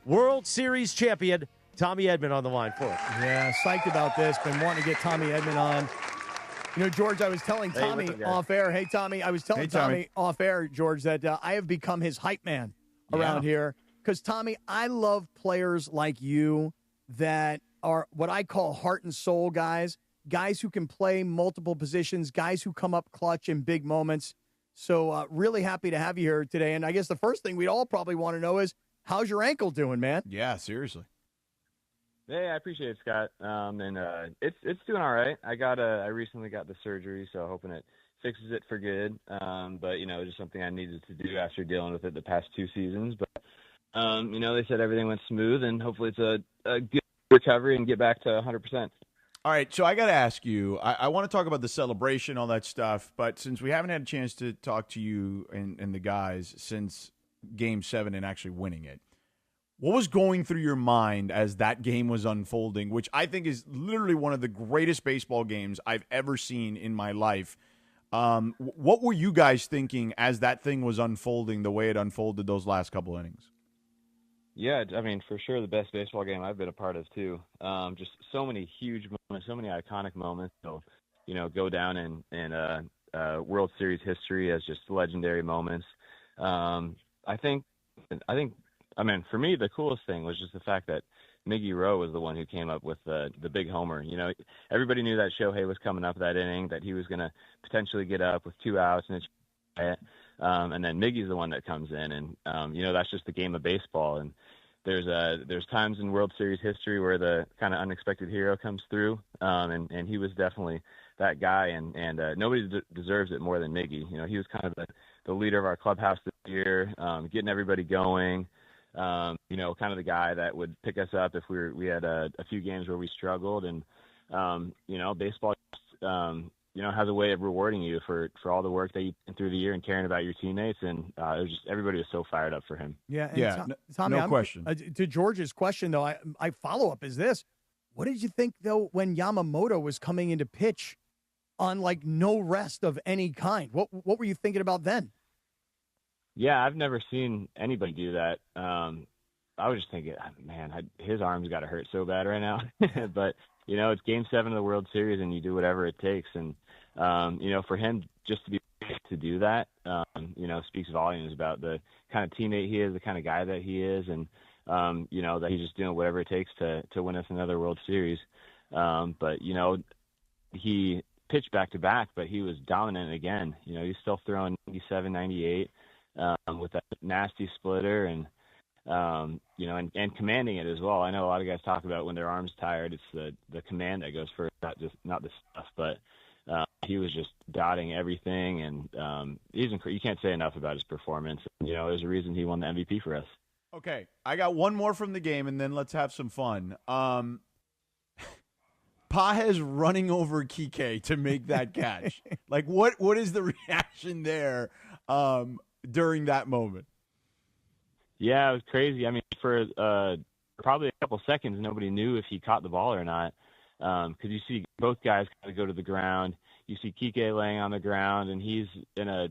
World Series champion Tommy Edman on the line for us. Yeah, psyched about this. Been wanting to get Tommy Edman on. You know, George, I was telling Tommy off air. Hey, Tommy. I was telling Tommy off air, George, that I have become his hype man around here. Because, Tommy, I love players like you that are what I call heart and soul guys who can play multiple positions, guys who come up clutch in big moments. So really happy to have you here today. And I guess the first thing we'd all probably want to know is, how's your ankle doing, man? Yeah, seriously. Hey, I appreciate it, Scott. It's doing all right. I recently got the surgery, so hoping it fixes it for good. But just something I needed to do after dealing with it the past 2 seasons. But they said everything went smooth, and hopefully it's a good recovery and get back to 100%. All right, so I got to ask you, I want to talk about the celebration, all that stuff, but since we haven't had a chance to talk to you and the guys since Game 7 and actually winning it, what was going through your mind as that game was unfolding, which I think is literally one of the greatest baseball games I've ever seen in my life? What were you guys thinking as that thing was unfolding the way it unfolded those last couple innings? Yeah, I mean, for sure the best baseball game I've been a part of, too. Just so many huge moments, so many iconic moments. So, go down in World Series history as just legendary moments. I think, for me, the coolest thing was just the fact that Miggy Rowe was the one who came up with the big homer. Everybody knew that Shohei was coming up that inning, that he was going to potentially get up with 2 outs and and then Miggy's the one that comes in, and that's just the game of baseball. And there's times in World Series history where the kind of unexpected hero comes through, and he was definitely that guy, and nobody deserves it more than Miggy. He was kind of the leader of our clubhouse this year, getting everybody going. Kind of the guy that would pick us up if we had a few games where we struggled, and baseball has a way of rewarding you for all the work that you put through the year and caring about your teammates, and it was just everybody was so fired up for him. Tommy, no question. To George's question though, I follow up is this: what did you think though when Yamamoto was coming into pitch on no rest of any kind? What were you thinking about then? Yeah, I've never seen anybody do that. I was just thinking, man, his arm's got to hurt so bad right now. But, it's Game 7 of the World Series, and you do whatever it takes. And, for him just to be able to do that, speaks volumes about the kind of teammate he is, the kind of guy that he is, and, that he's just doing whatever it takes to win us another World Series. But, he pitched back-to-back, but he was dominant again. He's still throwing 97, 98. With that nasty splitter and commanding it as well. I know a lot of guys talk about when their arm's tired, it's the command that goes first, not the stuff, but he was just dotting everything, and you can't say enough about his performance. There's a reason he won the MVP for us. Okay, I got one more from the game, and then let's have some fun. Pages running over Kike to make that catch. What is the reaction there during that moment? Yeah, it was crazy. I mean, for probably a couple seconds, nobody knew if he caught the ball or not, because you see both guys kind of go to the ground. You see Kike laying on the ground, and he's in a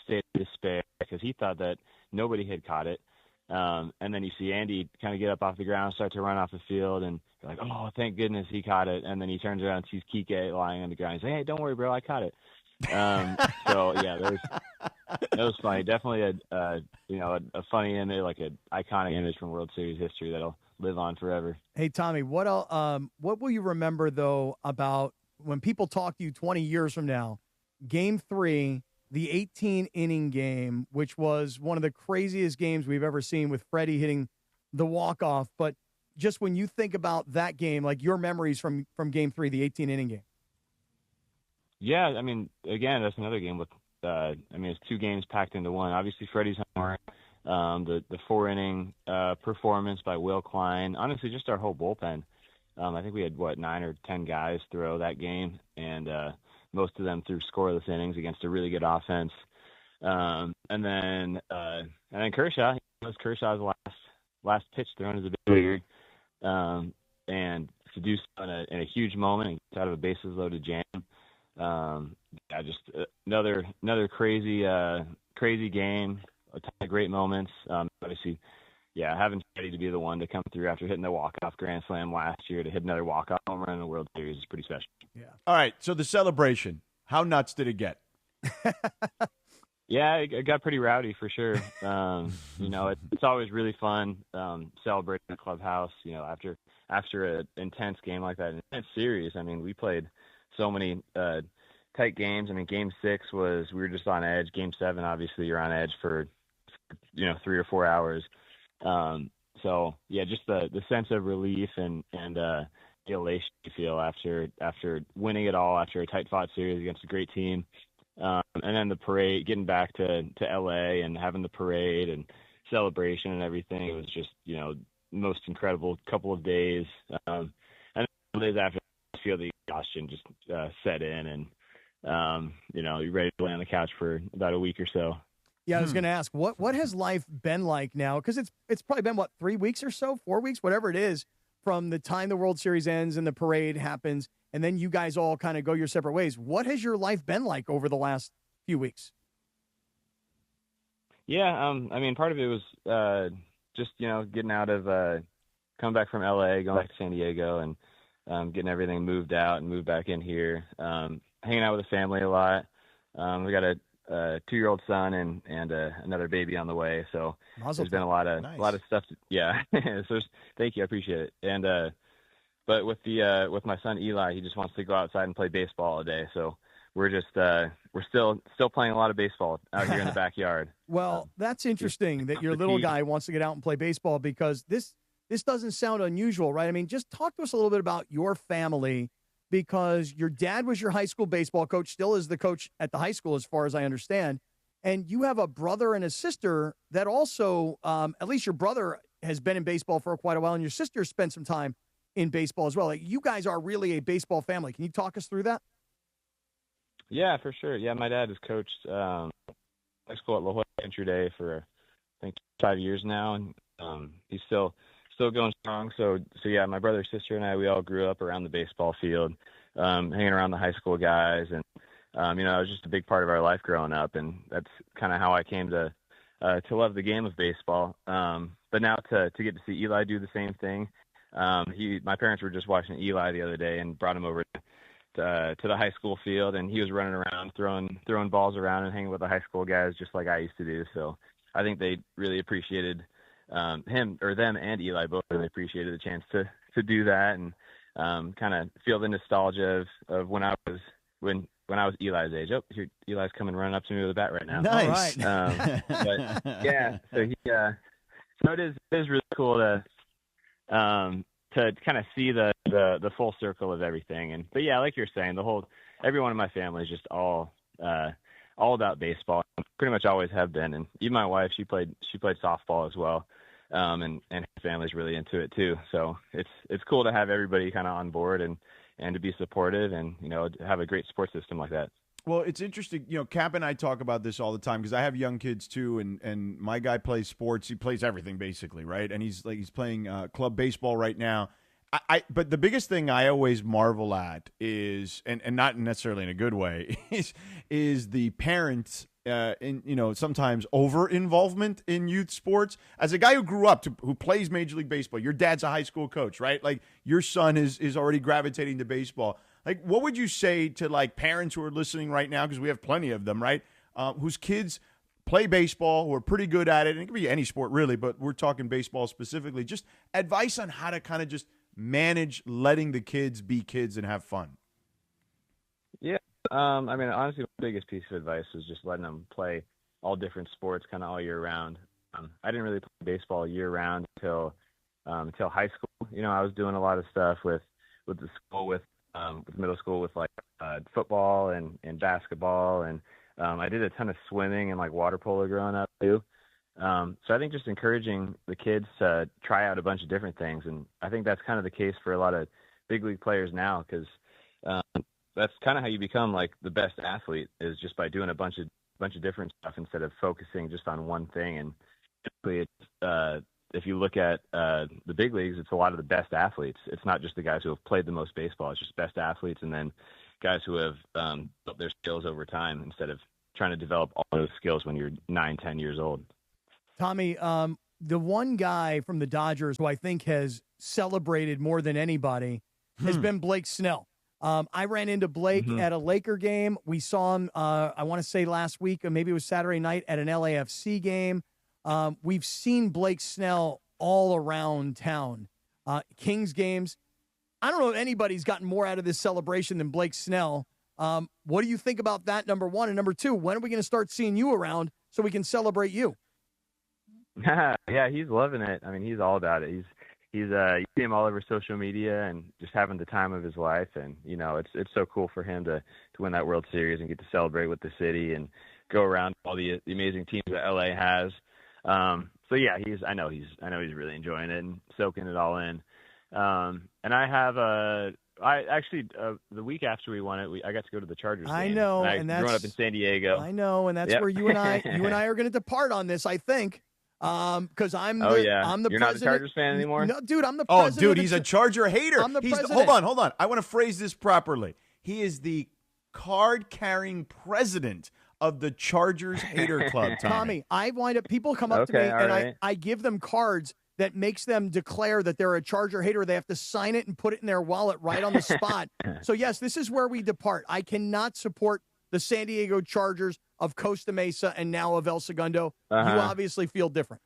state of despair because he thought that nobody had caught it. And then you see Andy kind of get up off the ground, start to run off the field, and you're like, oh, thank goodness he caught it. And then he turns around and sees Kike lying on the ground. He's like, hey, don't worry, bro, I caught it. So yeah, that was funny. Definitely a funny image, like an iconic image from World Series history that'll live on forever. Hey Tommy, what will you remember though about when people talk to you 20 years from now? Game 3, the 18-inning game, which was one of the craziest games we've ever seen, with Freddie hitting the walk-off. But just when you think about that game, your memories from Game 3, the 18-inning game. Yeah, I mean, again, that's another game with, it's 2 games packed into one. Obviously, Freddie's homer, the 4-inning performance by Will Klein. Honestly, just our whole bullpen. I think we had, 9 or 10 guys throw that game, and most of them threw scoreless innings against a really good offense. And then Kershaw, Kershaw's last pitch thrown as a big leaguer, and to do so in a huge moment and get out of a bases loaded jam. Just another crazy game, a ton of great moments. Obviously, yeah, having Freddie to be the one to come through after hitting the walk-off grand slam last year to hit another walk-off home run in the World Series is pretty special. Yeah. All right, so the celebration, how nuts did it get? Yeah, it got pretty rowdy for sure. It's always really fun celebrating the clubhouse. After an intense game like that, an intense series. I mean, we played so many tight games. I mean, Game 6 we were just on edge. Game 7, obviously, you're on edge for 3 or 4 hours. So yeah, just the sense of relief and the elation you feel after winning it all, after a tight fought series against a great team. And then the parade, getting back to LA and having the parade and celebration and everything. It was just, most incredible couple of days. And then days after, I feel the exhaustion just set in, and you're ready to lay on the couch for about a week or so. Yeah, I was going to ask, what has life been like now? Because it's probably been, 3 weeks or so, 4 weeks, whatever it is, from the time the World Series ends and the parade happens, and then you guys all kind of go your separate ways. What has your life been like over the last few weeks? Yeah, part of it was just, getting out of coming back from LA, going back to San Diego, and getting everything moved out and moved back in here, hanging out with the family a lot. We got a 2-year-old son and another baby on the way. So there's been a lot of stuff. So thank you. I appreciate it. And, but with my son, Eli, he just wants to go outside and play baseball all day. So we're just, we're still playing a lot of baseball out here in the backyard. Well, that's interesting that your little guy wants to get out and play baseball, because this doesn't sound unusual, right? I mean, just talk to us a little bit about your family, because your dad was your high school baseball coach, still is the coach at the high school, as far as I understand. And you have a brother and a sister that also, at least your brother has been in baseball for quite a while, and your sister spent some time in baseball as well. Like, you guys are really a baseball family. Can you talk us through that? Yeah, for sure. Yeah, my dad has coached high school at La Jolla Country Day for, I think, 5 years now, and he's still going strong. So yeah, my brother, sister, and I, we all grew up around the baseball field, hanging around the high school guys, and it was just a big part of our life growing up, and that's kind of how I came to love the game of baseball. But now to get to see Eli do the same thing. My parents were just watching Eli the other day and brought him over to the high school field, and he was running around throwing balls around and hanging with the high school guys just like I used to do. So I think they really appreciated them and Eli both really appreciated the chance to do that, and kind of feel the nostalgia of when I was Eli's age. Oh, here Eli's coming running up to me with a bat right now. Nice. All right. But yeah, so it is really cool to kind of see the full circle of everything. But yeah, like you're saying, everyone in my family is just all about baseball. Pretty much always have been. And even my wife, she played softball as well. And her family's really into it too. So it's cool to have everybody kind of on board and to be supportive and, have a great support system like that. Well, it's interesting. Cap and I talk about this all the time because I have young kids too, and my guy plays sports. He plays everything basically, right? And he's playing club baseball right now. But the biggest thing I always marvel at is, and not necessarily in a good way, is the parents. Sometimes over involvement in youth sports. As a guy who grew up who plays Major League Baseball, your dad's a high school coach, right? Like, your son is already gravitating to baseball. Like, what would you say to like parents who are listening right now? Because we have plenty of them, right? Whose kids play baseball, who are pretty good at it. And it can be any sport really, but we're talking baseball specifically. Just advice on how to kind of just manage letting the kids be kids and have fun. Yeah. Honestly, the biggest piece of advice was just letting them play all different sports kind of all year round. I didn't really play baseball year round until high school. I was doing a lot of stuff with the school, with middle school, with like football and basketball. And I did a ton of swimming and like water polo growing up too. So I think just encouraging the kids to try out a bunch of different things. And I think that's kind of the case for a lot of big league players now, because that's kind of how you become like the best athlete, is just by doing a bunch of different stuff instead of focusing just on one thing. And typically if you look at the big leagues, it's a lot of the best athletes. It's not just the guys who have played the most baseball. It's just best athletes, and then guys who have built their skills over time instead of trying to develop all those skills when you're 9-10 years old. Tommy, the one guy from the Dodgers who I think has celebrated more than anybody has been Blake Snell. I ran into Blake at a Laker game. We saw him, I want to say last week, or maybe it was Saturday night at an LAFC game. We've seen Blake Snell all around town. Kings games. I don't know if anybody's gotten more out of this celebration than Blake Snell. What do you think about that, number one? And number two, when are we going to start seeing you around so we can celebrate you? Yeah, he's loving it. I mean, he's all about it. You see him all over social media and just having the time of his life. And, it's so cool for him to win that World Series and get to celebrate with the city and go around all the amazing teams that LA has. So yeah, I know he's really enjoying it and soaking it all in. And I have the week after we won it, I got to go to the Chargers game. I know, and that's growing up in San Diego. I know, and that's where you and I are going to depart on this, I think. Because I'm the You're president. not a Chargers fan anymore? No, dude, I'm the president. Oh, dude, he's a Charger hater. I'm the president. Hold on. I want to phrase this properly. He is the card-carrying president of the Chargers hater club, Tommy, I wind up, people come up to me and I give them cards that makes them declare that they're a Charger hater. They have to sign it and put it in their wallet right on the spot. So, yes, this is where we depart. I cannot support the San Diego Chargers of Costa Mesa and now of El Segundo. You obviously feel different.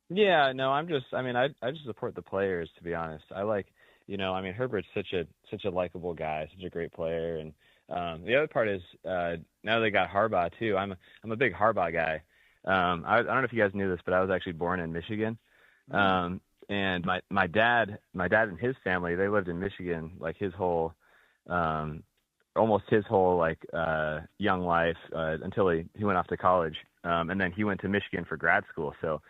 Yeah, no, I just support the players, to be honest. I like, Herbert's such a likable guy, such a great player. And the other part is now they got Harbaugh too. I'm a big Harbaugh guy. I don't know if you guys knew this, but I was actually born in Michigan. And my dad and his family, they lived in Michigan like his whole almost his whole young life until he went off to college. And then he went to Michigan for grad school. So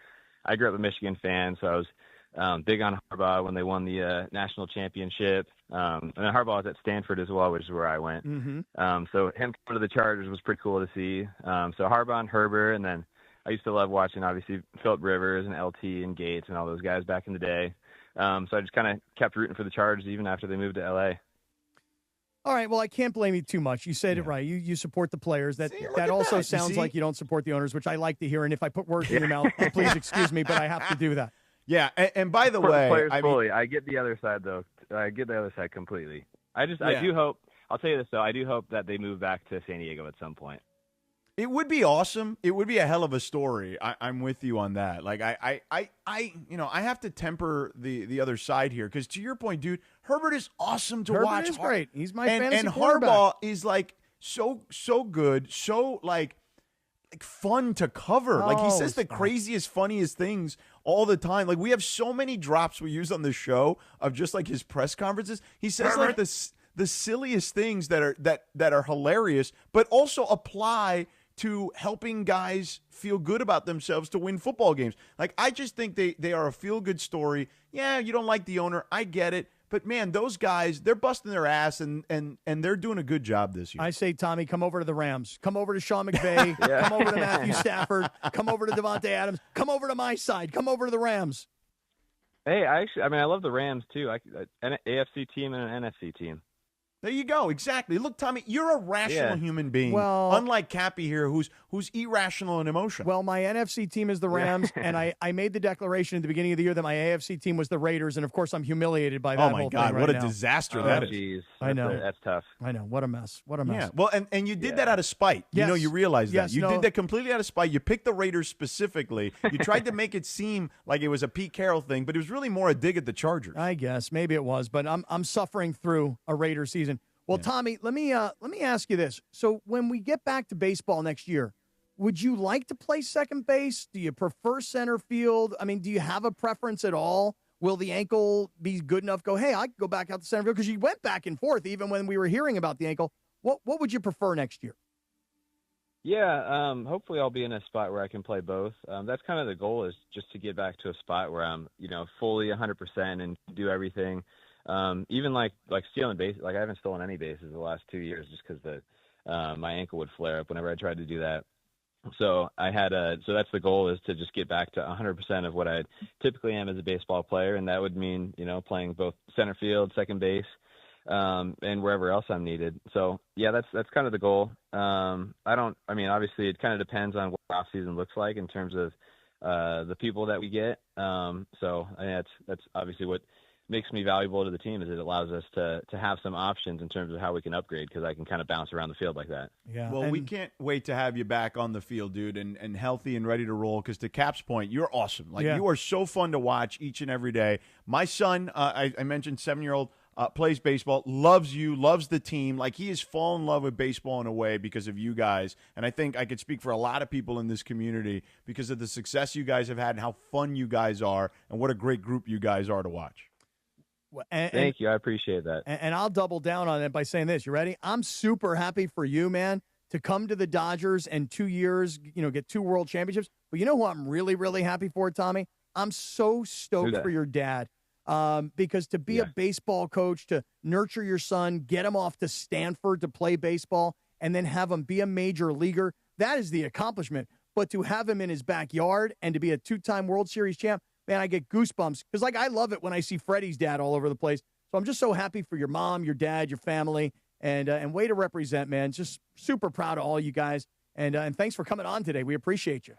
I grew up a Michigan fan, so I was big on Harbaugh when they won the national championship. And then Harbaugh was at Stanford as well, which is where I went. So him coming to the Chargers was pretty cool to see. So Harbaugh and Herbert, and then I used to love watching, obviously, Phillip Rivers and LT and Gates and all those guys back in the day. So I just kind of kept rooting for the Chargers even after they moved to L.A. All right, well, I can't blame you too much. You said it right. You support the players. That also sounds like you don't support the owners, which I like to hear. And if I put words in your mouth, please excuse me, but I have to do that. Yeah, and by the way, I get the other side, though. I get the other side completely. I do hope, I'll tell you this, though, I do hope that they move back to San Diego at some point. It would be awesome. It would be a hell of a story. I'm with you on that. Like I have to temper the other side here because to your point, dude, Herbert is awesome to watch. Herbert is great. He's my fantasy and quarterback. Harbaugh is like so good, so like fun to cover. Like he says the craziest, funniest things all the time. Like we have so many drops we use on the show of just like his press conferences. He says like the silliest things that are hilarious, but also apply to helping guys feel good about themselves to win football games. Like, I just think they are a feel-good story. Yeah, you don't like the owner. I get it. But, man, those guys, they're busting their ass, and they're doing a good job this year. I say, Tommy, come over to the Rams. Come over to Sean McVay. Come over to Matthew Stafford. Come over to Devontae Adams. Come over to my side. Come over to the Rams. Hey, I love the Rams, too. An AFC team and an NFC team. There you go. Exactly. Look, Tommy, you're a rational human being. Well, unlike Kappy here, who's irrational and emotional. Well, my NFC team is the Rams, and I made the declaration at the beginning of the year that my AFC team was the Raiders, and of course I'm humiliated by that whole thing. Oh my God, what a now. disaster that is. Geez. I know. That's tough. I know. What a mess. What a mess. Yeah. Well, and you did that out of spite. Yes. You realize that. Yes, You did that completely out of spite. You picked the Raiders specifically. You tried to make it seem like it was a Pete Carroll thing, but it was really more a dig at the Chargers. I guess. Maybe it was, but I'm suffering through a Raider season. Well, Tommy, let me ask you this. So when we get back to baseball next year, would you like to play second base? Do you prefer center field? I mean, do you have a preference at all? Will the ankle be good enough? Go, hey, I can go back out to center field because you went back and forth even when we were hearing about the ankle. What would you prefer next year? Yeah, hopefully I'll be in a spot where I can play both. That's kind of the goal, is just to get back to a spot where I'm, fully 100% and do everything. Even like stealing bases, like I haven't stolen any bases the last 2 years just because my ankle would flare up whenever I tried to do that. So so that's the goal, is to just get back to 100% of what I typically am as a baseball player. And that would mean, playing both center field, second base, and wherever else I'm needed. So yeah, that's kind of the goal. Obviously it kind of depends on what off season looks like in terms of, the people that we get. So I mean, that's obviously what makes me valuable to the team, is it allows us to have some options in terms of how we can upgrade, because I can kind of bounce around the field like that. Yeah. Well, we can't wait to have you back on the field, dude, and healthy and ready to roll, because to Cap's point, you're awesome. Like, you are so fun to watch each and every day. My son, I mentioned 7-year-old, plays baseball, loves you, loves the team. Like, he has fallen in love with baseball in a way because of you guys. And I think I could speak for a lot of people in this community because of the success you guys have had and how fun you guys are and what a great group you guys are to watch. Thank you. I appreciate that. And I'll double down on it by saying this. You ready? I'm super happy for you, man, to come to the Dodgers and 2 years, get 2 world championships. But you know who I'm really, really happy for, Tommy? I'm so stoked for your dad. Because to be a baseball coach, to nurture your son, get him off to Stanford to play baseball, and then have him be a major leaguer, that is the accomplishment. But to have him in his backyard and to be a 2-time World Series champ, man, I get goosebumps. Because, I love it when I see Freddie's dad all over the place. So I'm just so happy for your mom, your dad, your family, and way to represent, man. Just super proud of all you guys. And thanks for coming on today. We appreciate you.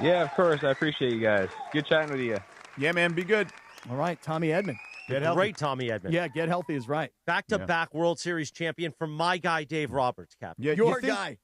Yeah, of course. I appreciate you guys. Good chatting with you. Yeah, man, be good. All right, Tommy Edman. Get healthy. Great Tommy Edman. Yeah, get healthy is right. Back-to-back World Series champion from my guy, Dave Roberts, Captain. Yeah, your guy.